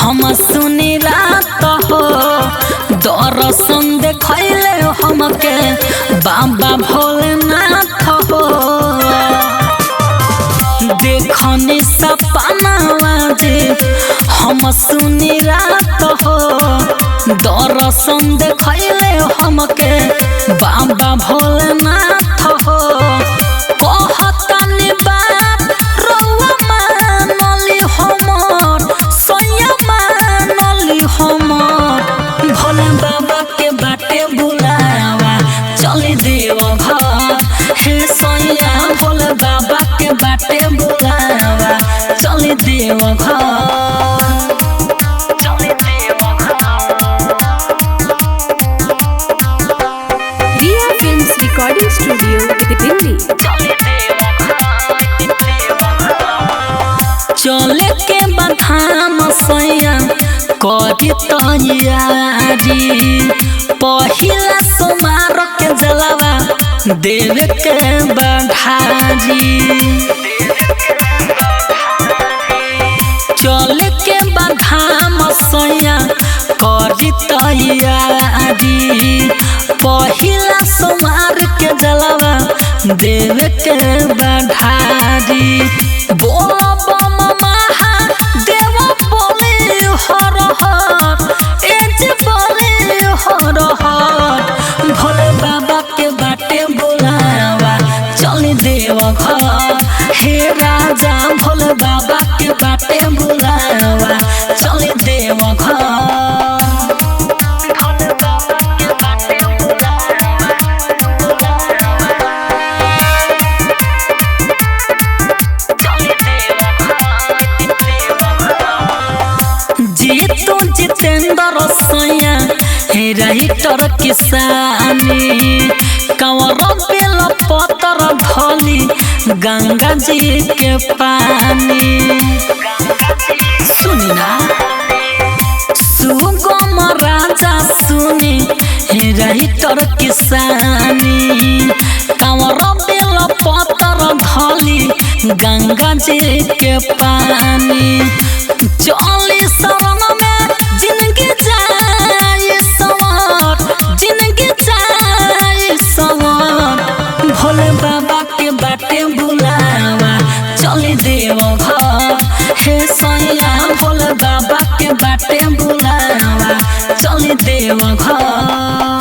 हम सुनी रात हो दर्शन देखले हमके बाबा भोलेनाथ हो। देखनी सपनावा जे हम सुनी रात हो दर्शन देखले हमके बाबा भोलेनाथ हो। कहतनी बात रउआ मानली हमर सैया मानली हमर भोले बाबा के बाटे बुलावा चली देव घर हे सैया भोले बाबा के बाटे बुलावा चली देव घर। रिया फिल्म्स रिकॉर्डिंग स्टूडियो दिल्ली। चले के बधाम सैया करी तैयारी पहिला सोमार के जलवा देवे के बढ़ारी। चले के बधाम सैया करी तैयारी पहिला सोमार के जलवा देवे के बढ़ारी। बोल बम महादेव बोले हर हर एज बोले हर हर भोले बाबा के बाटे बुलावा चली देव घर हे राजा भोले बाबा के बाटे बुलावा चली देव घर। जीतू जितेंद्र सैया राइटर किसानी कंवर बेल पतर धली गंगा जी के पानी। सुनी ना सुगम राजा सुनी राइटर किसानी कंवर बेल पतर धली गंगा जी के पानी। चली शरण में जिंदगी जाए सवार जिंदगी जाए सवार भोले बाबा के बाटे बुलावा चली देव घर हे सैया भोले बाबा के बाटे बुलावा चली देव घर।